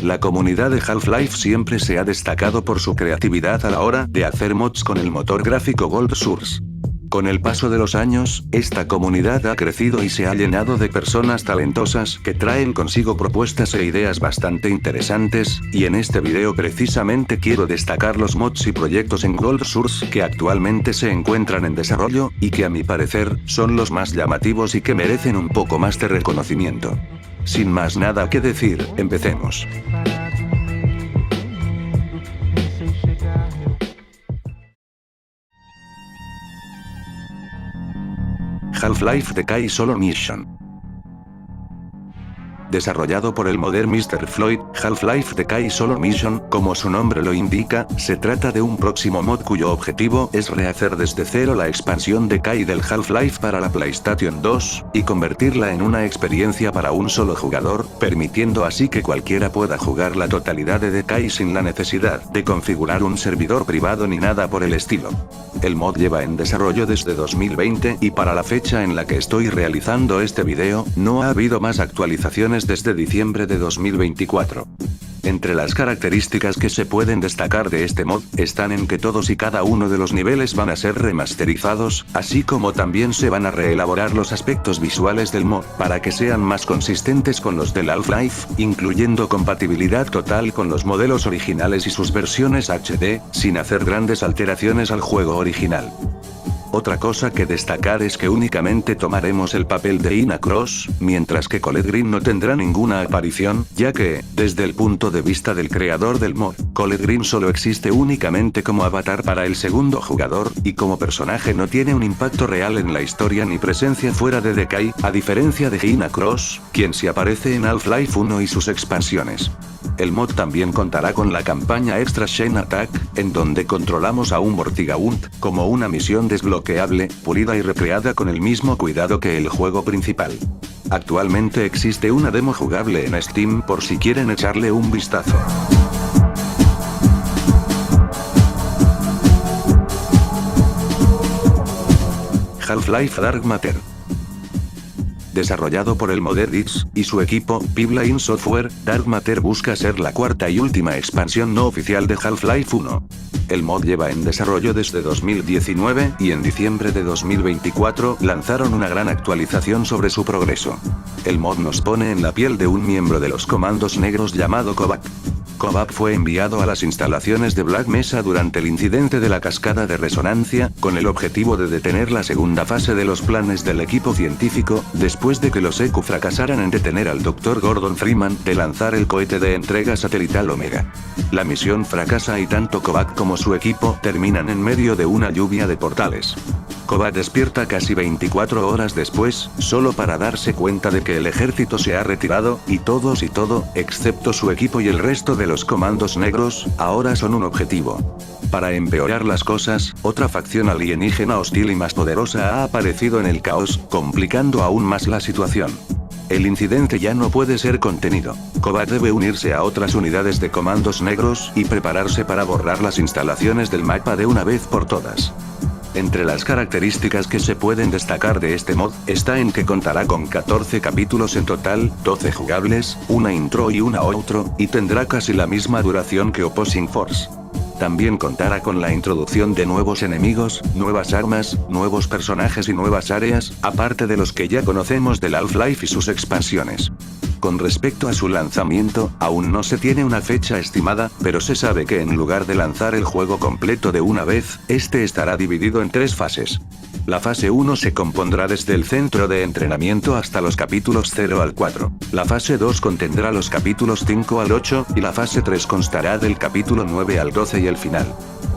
La comunidad de Half-Life siempre se ha destacado por su creatividad a la hora de hacer mods con el motor gráfico Gold Source. Con el paso de los años, esta comunidad ha crecido y se ha llenado de personas talentosas que traen consigo propuestas e ideas bastante interesantes, y en este video precisamente quiero destacar los mods y proyectos en Gold Source que actualmente se encuentran en desarrollo, y que a mi parecer, son los más llamativos y que merecen un poco más de reconocimiento. Sin más nada que decir, empecemos. Half-Life The Kai Solo Mission. Desarrollado por el modder Mr. Floyd, Half-Life The Kai Solo Mission, como su nombre lo indica, se trata de un próximo mod cuyo objetivo es rehacer desde cero la expansión de Kai del Half-Life para la PlayStation 2, y convertirla en una experiencia para un solo jugador, permitiendo así que cualquiera pueda jugar la totalidad de The Kai sin la necesidad de configurar un servidor privado ni nada por el estilo. El mod lleva en desarrollo desde 2020 y para la fecha en la que estoy realizando este video, no ha habido más actualizaciones desde diciembre de 2024. Entre las características que se pueden destacar de este mod, están en que todos y cada uno de los niveles van a ser remasterizados, así como también se van a reelaborar los aspectos visuales del mod, para que sean más consistentes con los del Half-Life, incluyendo compatibilidad total con los modelos originales y sus versiones HD, sin hacer grandes alteraciones al juego original. Otra cosa que destacar es que únicamente tomaremos el papel de Ina Cross, mientras que Colette Green no tendrá ninguna aparición, ya que, desde el punto de vista del creador del mod, Colette Green solo existe únicamente como avatar para el segundo jugador, y como personaje no tiene un impacto real en la historia ni presencia fuera de The Kai, a diferencia de Ina Cross, quien sí aparece en Half-Life 1 y sus expansiones. El mod también contará con la campaña Extra Chain Attack, en donde controlamos a un Vortigaunt, como una misión desbloqueable, pulida y recreada con el mismo cuidado que el juego principal. Actualmente existe una demo jugable en Steam por si quieren echarle un vistazo. Half-Life Dark Matter. Desarrollado por el modder Dix y su equipo, Pipeline Software, Dark Matter busca ser la cuarta y última expansión no oficial de Half-Life 1. El mod lleva en desarrollo desde 2019, y en diciembre de 2024 lanzaron una gran actualización sobre su progreso. El mod nos pone en la piel de un miembro de los Comandos Negros llamado Kovac. Kovac fue enviado a las instalaciones de Black Mesa durante el incidente de la cascada de resonancia, con el objetivo de detener la segunda fase de los planes del equipo científico, después de que los EQ fracasaran en detener al Dr. Gordon Freeman de lanzar el cohete de entrega satelital Omega. La misión fracasa y tanto Kovac como su equipo terminan en medio de una lluvia de portales. Kovac despierta casi 24 horas después, solo para darse cuenta de que el ejército se ha retirado, y todos y todo, excepto su equipo y el resto de los Comandos Negros, ahora son un objetivo. Para empeorar las cosas, otra facción alienígena hostil y más poderosa ha aparecido en el caos, complicando aún más la situación. El incidente ya no puede ser contenido. Kovac debe unirse a otras unidades de Comandos Negros y prepararse para borrar las instalaciones del mapa de una vez por todas. Entre las características que se pueden destacar de este mod, está en que contará con 14 capítulos en total, 12 jugables, una intro y una outro, y tendrá casi la misma duración que Opposing Force. También contará con la introducción de nuevos enemigos, nuevas armas, nuevos personajes y nuevas áreas, aparte de los que ya conocemos del Half-Life y sus expansiones. Con respecto a su lanzamiento, aún no se tiene una fecha estimada, pero se sabe que en lugar de lanzar el juego completo de una vez, este estará dividido en 3 fases. La fase 1 se compondrá desde el centro de entrenamiento hasta los capítulos 0 al 4. La fase 2 contendrá los capítulos 5 al 8, y la fase 3 constará del capítulo 9 al 12 y el final.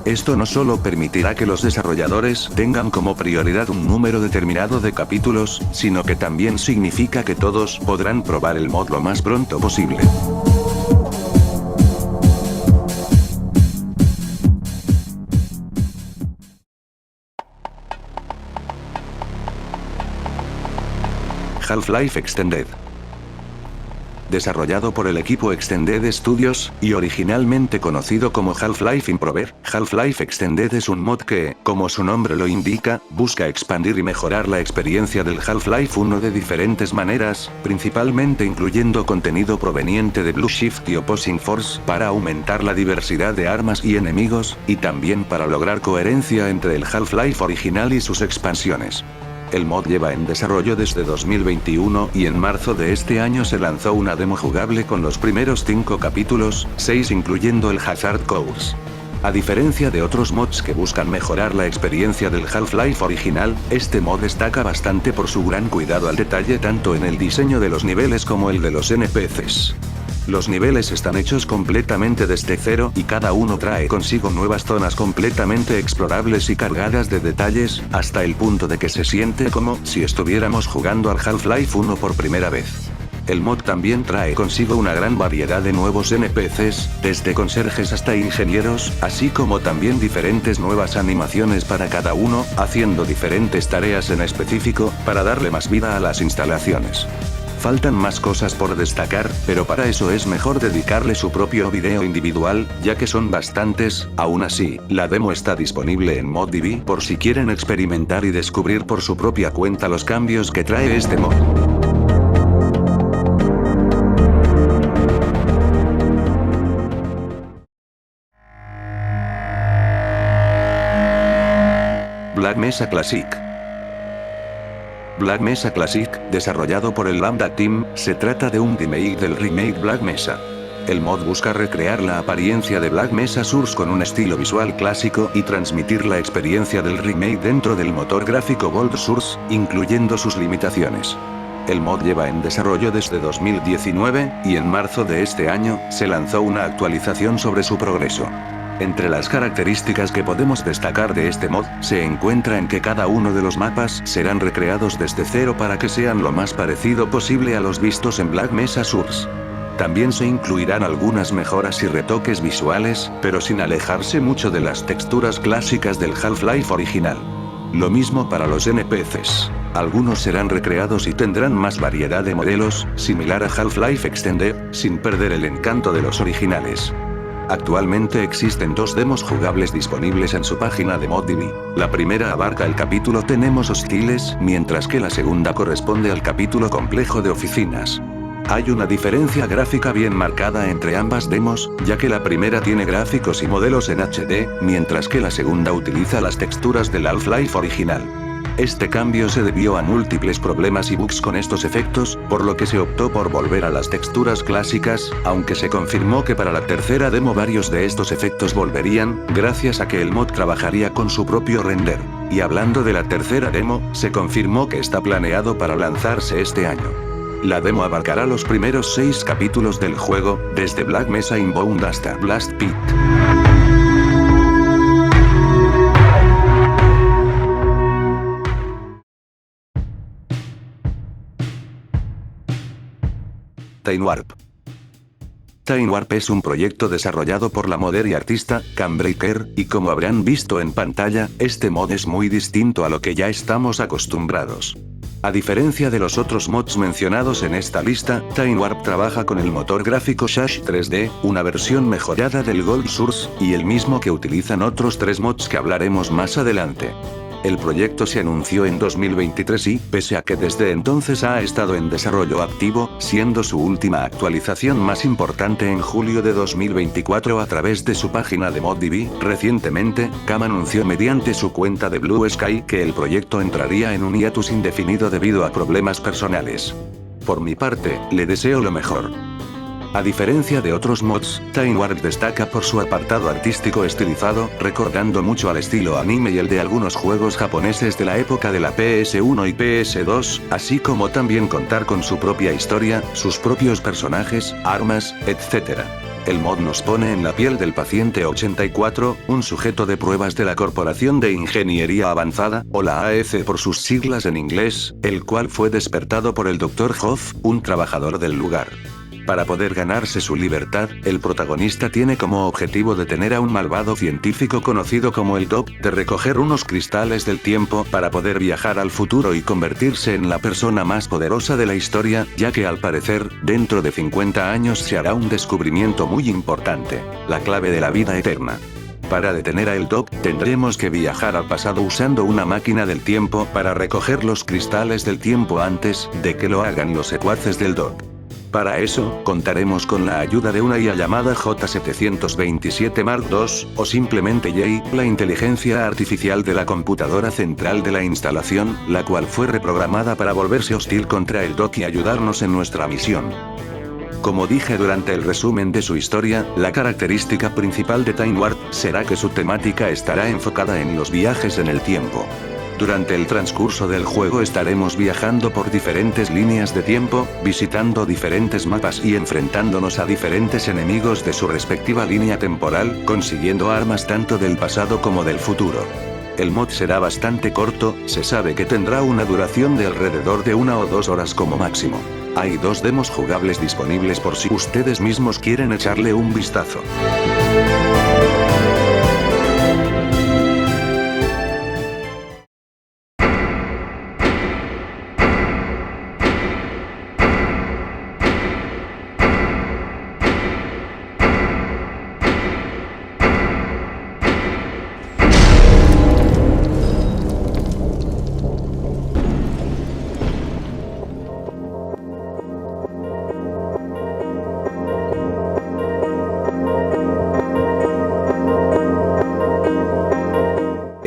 Esto no solo permitirá que los desarrolladores tengan como prioridad un número determinado de capítulos, sino que también significa que todos podrán probar el mod lo más pronto posible. Half-Life Extended. desarrollado por el equipo Extended Studios, y originalmente conocido como Half-Life Improved. Half-Life Extended es un mod que, como su nombre lo indica, busca expandir y mejorar la experiencia del Half-Life 1 de diferentes maneras, principalmente incluyendo contenido proveniente de Blue Shift y Opposing Force para aumentar la diversidad de armas y enemigos, y también para lograr coherencia entre el Half-Life original y sus expansiones. El mod lleva en desarrollo desde 2021 y en marzo de este año se lanzó una demo jugable con los primeros 5 capítulos, 6 incluyendo el Hazard Course. A diferencia de otros mods que buscan mejorar la experiencia del Half-Life original, este mod destaca bastante por su gran cuidado al detalle tanto en el diseño de los niveles como el de los NPCs. Los niveles están hechos completamente desde cero y cada uno trae consigo nuevas zonas completamente explorables y cargadas de detalles, hasta el punto de que se siente como si estuviéramos jugando al Half-Life 1 por primera vez. El mod también trae consigo una gran variedad de nuevos NPCs, desde conserjes hasta ingenieros, así como también diferentes nuevas animaciones para cada uno, haciendo diferentes tareas en específico, para darle más vida a las instalaciones. Faltan más cosas por destacar, pero para eso es mejor dedicarle su propio video individual, ya que son bastantes. Aún así, la demo está disponible en ModDB por si quieren experimentar y descubrir por su propia cuenta los cambios que trae este mod. Black Mesa Classic. Black Mesa Classic, desarrollado por el Lambda Team, se trata de un remake del remake Black Mesa. El mod busca recrear la apariencia de Black Mesa Source con un estilo visual clásico y transmitir la experiencia del remake dentro del motor gráfico Gold Source, incluyendo sus limitaciones. El mod lleva en desarrollo desde 2019, y en marzo de este año, se lanzó una actualización sobre su progreso. Entre las características que podemos destacar de este mod, se encuentra en que cada uno de los mapas serán recreados desde cero para que sean lo más parecido posible a los vistos en Black Mesa Source. También se incluirán algunas mejoras y retoques visuales, pero sin alejarse mucho de las texturas clásicas del Half-Life original. Lo mismo para los NPCs. Algunos serán recreados y tendrán más variedad de modelos, similar a Half-Life Extended, sin perder el encanto de los originales. Actualmente existen 2 demos jugables disponibles en su página de ModDB. La primera abarca el capítulo Tenemos hostiles, mientras que la segunda corresponde al capítulo Complejo de oficinas. Hay una diferencia gráfica bien marcada entre ambas demos, ya que la primera tiene gráficos y modelos en HD, mientras que la segunda utiliza las texturas del Half-Life original. Este cambio se debió a múltiples problemas y bugs con estos efectos, por lo que se optó por volver a las texturas clásicas, aunque se confirmó que para la tercera demo varios de estos efectos volverían, gracias a que el mod trabajaría con su propio render. Y hablando de la tercera demo, se confirmó que está planeado para lanzarse este año. La demo abarcará los primeros 6 capítulos del juego, desde Black Mesa Inbound hasta Blast Pit. Time Warp. Time Warp es un proyecto desarrollado por la modder y artista, Cambreaker, y como habrán visto en pantalla, este mod es muy distinto a lo que ya estamos acostumbrados. A diferencia de los otros mods mencionados en esta lista, Time Warp trabaja con el motor gráfico Shash 3D, una versión mejorada del Gold Source, y el mismo que utilizan otros 3 mods que hablaremos más adelante. El proyecto se anunció en 2023 y, pese a que desde entonces ha estado en desarrollo activo, siendo su última actualización más importante en julio de 2024 a través de su página de ModDB, recientemente, Cam anunció mediante su cuenta de Blue Sky que el proyecto entraría en un hiatus indefinido debido a problemas personales. Por mi parte, le deseo lo mejor. A diferencia de otros mods, Time Warp destaca por su apartado artístico estilizado, recordando mucho al estilo anime y el de algunos juegos japoneses de la época de la PS1 y PS2, así como también contar con su propia historia, sus propios personajes, armas, etc. El mod nos pone en la piel del paciente 84, un sujeto de pruebas de la Corporación de Ingeniería Avanzada, o la AEC por sus siglas en inglés, el cual fue despertado por el Dr. Hoff, un trabajador del lugar. Para poder ganarse su libertad, el protagonista tiene como objetivo detener a un malvado científico conocido como el Doc, de recoger unos cristales del tiempo para poder viajar al futuro y convertirse en la persona más poderosa de la historia, ya que al parecer, dentro de 50 años se hará un descubrimiento muy importante, la clave de la vida eterna. Para detener a el Doc, tendremos que viajar al pasado usando una máquina del tiempo para recoger los cristales del tiempo antes de que lo hagan los secuaces del Doc. Para eso, contaremos con la ayuda de una IA llamada J727 Mark II, o simplemente Jay, la inteligencia artificial de la computadora central de la instalación, la cual fue reprogramada para volverse hostil contra el Doc y ayudarnos en nuestra misión. Como dije durante el resumen de su historia, la característica principal de Time Warp será que su temática estará enfocada en los viajes en el tiempo. Durante el transcurso del juego estaremos viajando por diferentes líneas de tiempo, visitando diferentes mapas y enfrentándonos a diferentes enemigos de su respectiva línea temporal, consiguiendo armas tanto del pasado como del futuro. El mod será bastante corto, se sabe que tendrá una duración de alrededor de 1 o 2 horas como máximo. Hay 2 demos jugables disponibles por si ustedes mismos quieren echarle un vistazo.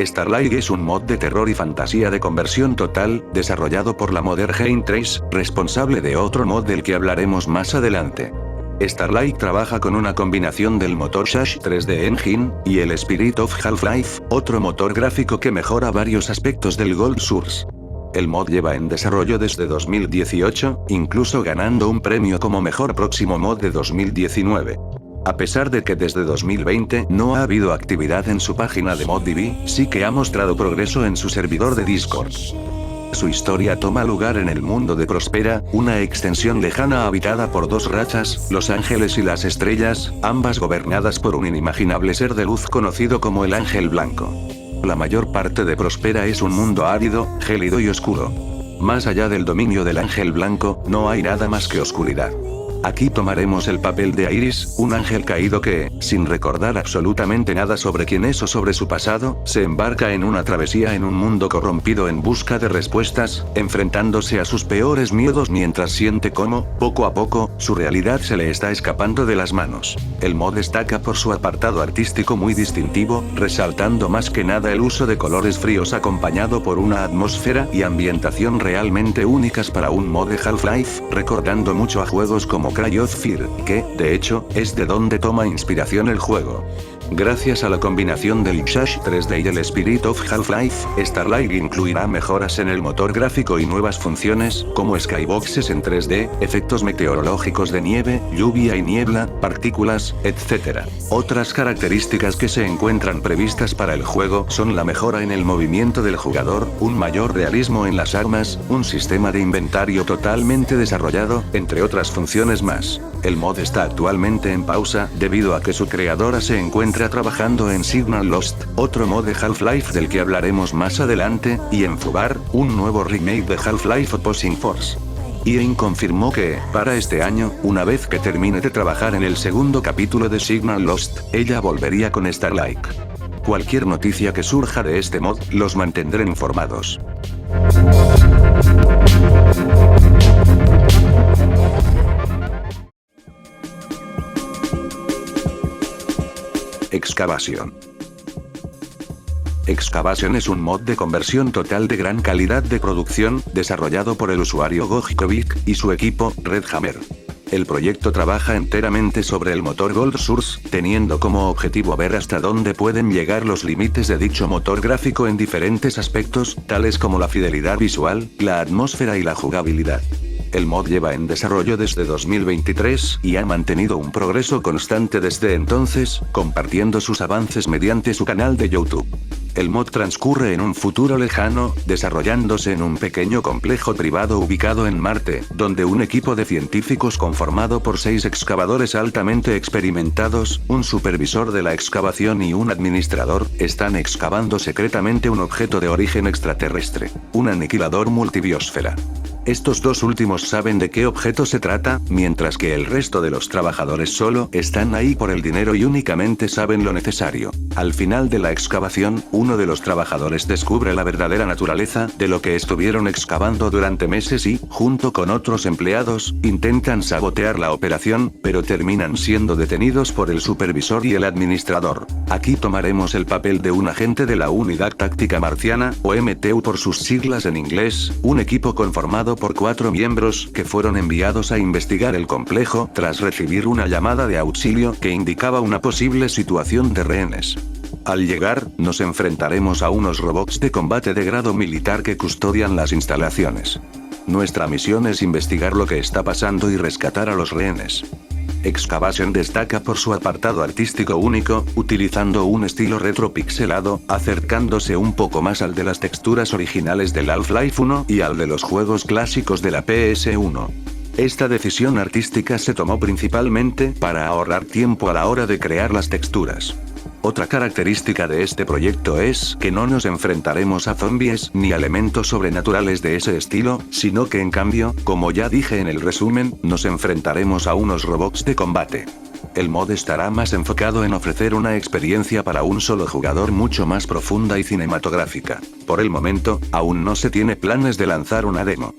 Starlight es un mod de terror y fantasía de conversión total, desarrollado por la modder Game Trace, responsable de otro mod del que hablaremos más adelante. Starlight trabaja con una combinación del motor Shash 3D Engine, y el Spirit of Half-Life, otro motor gráfico que mejora varios aspectos del Gold Source. El mod lleva en desarrollo desde 2018, incluso ganando un premio como mejor próximo mod de 2019. A pesar de que desde 2020 no ha habido actividad en su página de ModDB, sí que ha mostrado progreso en su servidor de Discord. Su historia toma lugar en el mundo de Prospera, una extensión lejana habitada por 2 razas, los ángeles y las estrellas, ambas gobernadas por un inimaginable ser de luz conocido como el Ángel Blanco. La mayor parte de Prospera es un mundo árido, gélido y oscuro. Más allá del dominio del Ángel Blanco, no hay nada más que oscuridad. Aquí tomaremos el papel de Iris, un ángel caído que, sin recordar absolutamente nada sobre quién es o sobre su pasado, se embarca en una travesía en un mundo corrompido en busca de respuestas, enfrentándose a sus peores miedos mientras siente cómo, poco a poco, su realidad se le está escapando de las manos. El mod destaca por su apartado artístico muy distintivo, resaltando más que nada el uso de colores fríos acompañado por una atmósfera y ambientación realmente únicas para un mod de Half-Life, recordando mucho a juegos como Cry of Fear, que, de hecho, es de donde toma inspiración el juego. Gracias a la combinación del Shash 3D y el Spirit of Half-Life, Starlight incluirá mejoras en el motor gráfico y nuevas funciones, como skyboxes en 3D, efectos meteorológicos de nieve, lluvia y niebla, partículas, etc. Otras características que se encuentran previstas para el juego son la mejora en el movimiento del jugador, un mayor realismo en las armas, un sistema de inventario totalmente desarrollado, entre otras funciones más. El mod está actualmente en pausa, debido a que su creadora se encuentra trabajando en Signal Lost, otro mod de Half-Life del que hablaremos más adelante, y en Fubar, un nuevo remake de Half-Life Opposing Force. EA confirmó que, para este año, una vez que termine de trabajar en el segundo capítulo de Signal Lost, ella volvería con Starlight. Cualquier noticia que surja de este mod, los mantendré informados. Excavation. Excavation es un mod de conversión total de gran calidad de producción, desarrollado por el usuario Gojkovic y su equipo, Red Hammer. El proyecto trabaja enteramente sobre el motor Gold Source, teniendo como objetivo ver hasta dónde pueden llegar los límites de dicho motor gráfico en diferentes aspectos, tales como la fidelidad visual, la atmósfera y la jugabilidad. El mod lleva en desarrollo desde 2023 y ha mantenido un progreso constante desde entonces, compartiendo sus avances mediante su canal de YouTube. El mod transcurre en un futuro lejano, desarrollándose en un pequeño complejo privado ubicado en Marte, donde un equipo de científicos conformado por 6 excavadores altamente experimentados, un supervisor de la excavación y un administrador, están excavando secretamente un objeto de origen extraterrestre, un aniquilador multibiosfera. Estos dos últimos saben de qué objeto se trata, mientras que el resto de los trabajadores solo están ahí por el dinero y únicamente saben lo necesario. Al final de la excavación, uno de los trabajadores descubre la verdadera naturaleza de lo que estuvieron excavando durante meses y, junto con otros empleados, intentan sabotear la operación, pero terminan siendo detenidos por el supervisor y el administrador. Aquí tomaremos el papel de un agente de la Unidad Táctica Marciana, o MTU por sus siglas en inglés, un equipo conformado por 4 miembros que fueron enviados a investigar el complejo tras recibir una llamada de auxilio que indicaba una posible situación de rehenes. Al llegar, nos enfrentaremos a unos robots de combate de grado militar que custodian las instalaciones. Nuestra misión es investigar lo que está pasando y rescatar a los rehenes. Excavation destaca por su apartado artístico único, utilizando un estilo retropixelado, acercándose un poco más al de las texturas originales del Half-Life 1 y al de los juegos clásicos de la PS1. Esta decisión artística se tomó principalmente para ahorrar tiempo a la hora de crear las texturas. Otra característica de este proyecto es que no nos enfrentaremos a zombies ni a elementos sobrenaturales de ese estilo, sino que en cambio, como ya dije en el resumen, nos enfrentaremos a unos robots de combate. El mod estará más enfocado en ofrecer una experiencia para un solo jugador mucho más profunda y cinematográfica. Por el momento, aún no se tiene planes de lanzar una demo.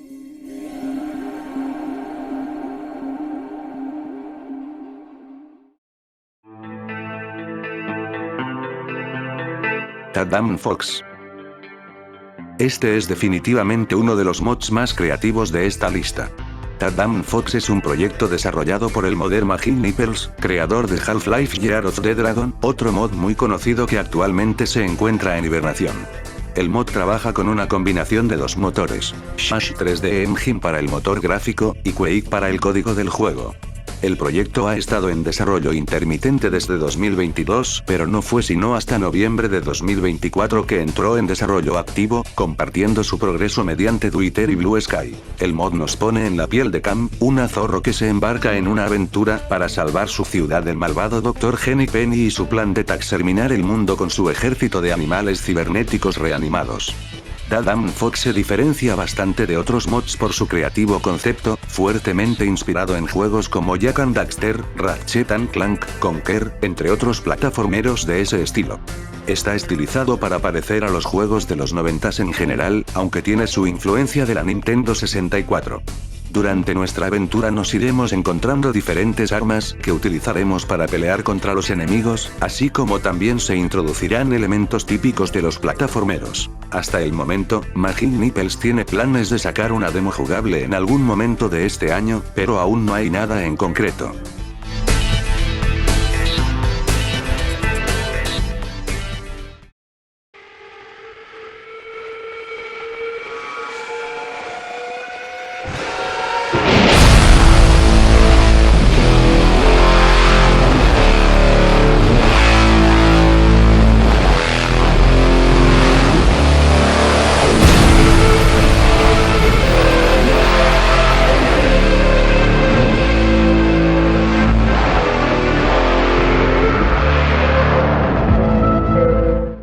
Adam Fox. Este es definitivamente uno de los mods más creativos de esta lista. Adam Fox es un proyecto desarrollado por el modder Magin Nipples, creador de Half-Life Year of the Dragon, otro mod muy conocido que actualmente se encuentra en hibernación. El mod trabaja con una combinación de 2 motores, Shash 3D Engine para el motor gráfico, y Quake para el código del juego. El proyecto ha estado en desarrollo intermitente desde 2022, pero no fue sino hasta noviembre de 2024 que entró en desarrollo activo, compartiendo su progreso mediante Twitter y Blue Sky. El mod nos pone en la piel de Cam, una zorro que se embarca en una aventura para salvar su ciudad del malvado Dr. Henny Penny y su plan de exterminar el mundo con su ejército de animales cibernéticos reanimados. Adam Fox se diferencia bastante de otros mods por su creativo concepto, fuertemente inspirado en juegos como Jak and Daxter, Ratchet & Clank, Conker, entre otros plataformeros de ese estilo. Está estilizado para parecer a los juegos de los 90s en general, aunque tiene su influencia de la Nintendo 64. Durante nuestra aventura nos iremos encontrando diferentes armas que utilizaremos para pelear contra los enemigos, así como también se introducirán elementos típicos de los plataformeros. Hasta el momento, Magin Nipples tiene planes de sacar una demo jugable en algún momento de este año, pero aún no hay nada en concreto.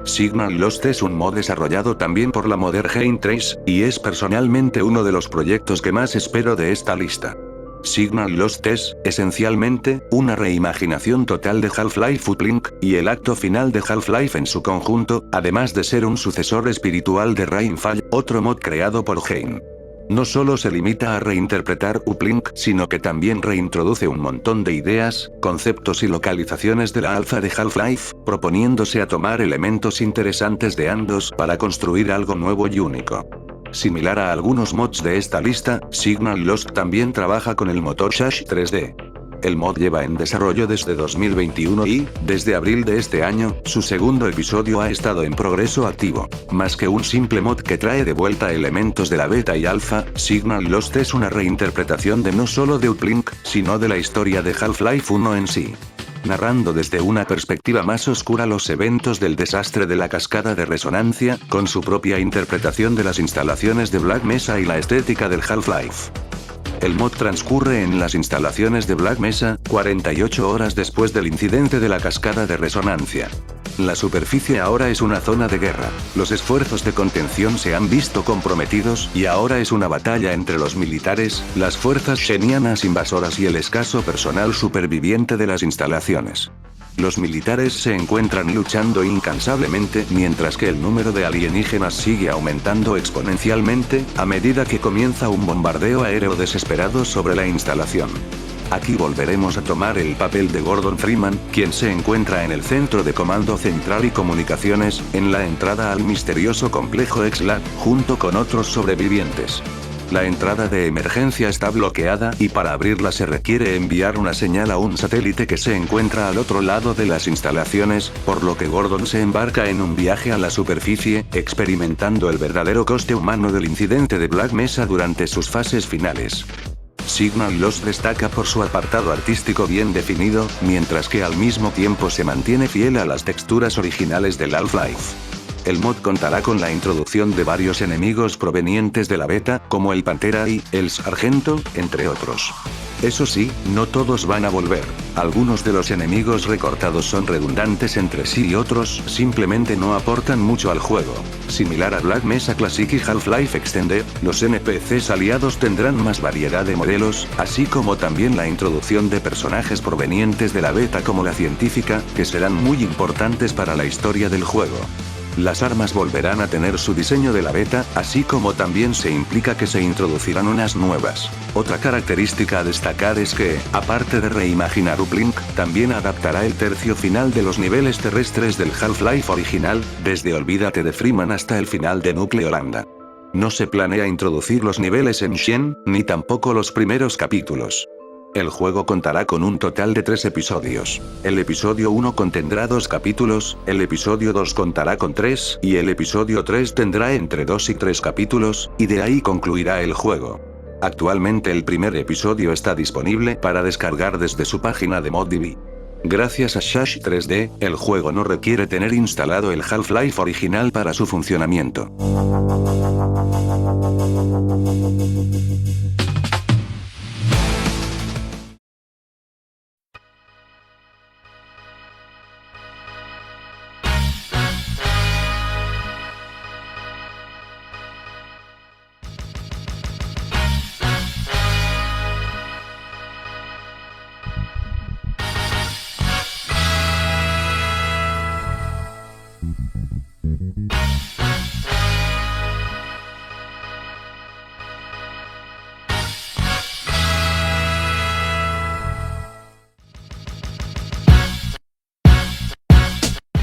Signal Lost es un mod desarrollado también por la modder Game Trace, y es personalmente uno de los proyectos que más espero de esta lista. Signal Lost es, esencialmente, una reimaginación total de Half-Life Uplink, y el acto final de Half-Life en su conjunto, además de ser un sucesor espiritual de Rainfall, otro mod creado por Game. No solo se limita a reinterpretar Uplink, sino que también reintroduce un montón de ideas, conceptos y localizaciones de la alfa de Half-Life, proponiéndose a tomar elementos interesantes de ambos para construir algo nuevo y único. Similar a algunos mods de esta lista, Signal Lost también trabaja con el motor Shash 3D. El mod lleva en desarrollo desde 2021 y, desde abril de este año, su segundo episodio ha estado en progreso activo. Más que un simple mod que trae de vuelta elementos de la beta y alfa, Signal Lost es una reinterpretación de no solo de Uplink, sino de la historia de Half-Life 1 en sí. narrando desde una perspectiva más oscura los eventos del desastre de la cascada de resonancia, con su propia interpretación de las instalaciones de Black Mesa y la estética del Half-Life. El mod transcurre en las instalaciones de Black Mesa, 48 horas después del incidente de la cascada de resonancia. La superficie ahora es una zona de guerra, los esfuerzos de contención se han visto comprometidos y ahora es una batalla entre los militares, las fuerzas xenianas invasoras y el escaso personal superviviente de las instalaciones. Los militares se encuentran luchando incansablemente mientras que el número de alienígenas sigue aumentando exponencialmente, a medida que comienza un bombardeo aéreo desesperado sobre la instalación. Aquí volveremos a tomar el papel de Gordon Freeman, quien se encuentra en el centro de comando central y comunicaciones, en la entrada al misterioso complejo X-Lab, junto con otros sobrevivientes. La entrada de emergencia está bloqueada y para abrirla se requiere enviar una señal a un satélite que se encuentra al otro lado de las instalaciones, por lo que Gordon se embarca en un viaje a la superficie, experimentando el verdadero coste humano del incidente de Black Mesa durante sus fases finales. Signal Lost destaca por su apartado artístico bien definido, mientras que al mismo tiempo se mantiene fiel a las texturas originales del Half-Life. El mod contará con la introducción de varios enemigos provenientes de la beta, como el Pantera y el Sargento, entre otros. Eso sí, no todos van a volver. Algunos de los enemigos recortados son redundantes entre sí y otros simplemente no aportan mucho al juego. Similar a Black Mesa Classic y Half-Life Extended, los NPCs aliados tendrán más variedad de modelos, así como también la introducción de personajes provenientes de la beta como la científica, que serán muy importantes para la historia del juego. Las armas volverán a tener su diseño de la beta, así como también se implica que se introducirán unas nuevas. Otra característica a destacar es que, aparte de reimaginar Uplink, también adaptará el tercio final de los niveles terrestres del Half-Life original, desde Olvídate de Freeman hasta el final de Nucleolanda. No se planea introducir los niveles en Xen, ni tampoco los primeros capítulos. El juego contará con un total de 3 episodios. El episodio 1 contendrá 2 capítulos, el episodio 2 contará con 3, y el episodio 3 tendrá entre 2 y 3 capítulos, y de ahí concluirá el juego. Actualmente el primer episodio está disponible para descargar desde su página de ModDB. Gracias a Shash 3D, el juego no requiere tener instalado el Half-Life original para su funcionamiento.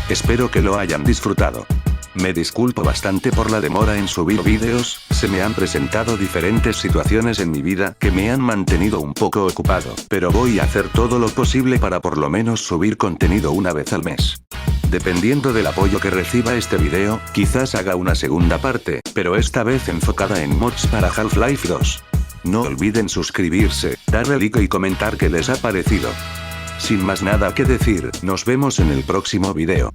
Espero que lo hayan disfrutado. Me disculpo bastante por la demora en subir vídeos, se me han presentado diferentes situaciones en mi vida que me han mantenido un poco ocupado, pero voy a hacer todo lo posible para por lo menos subir contenido una vez al mes. Dependiendo del apoyo que reciba este video, quizás haga una segunda parte, pero esta vez enfocada en mods para Half-Life 2. No olviden suscribirse, darle like y comentar qué les ha parecido. Sin más nada que decir, nos vemos en el próximo video.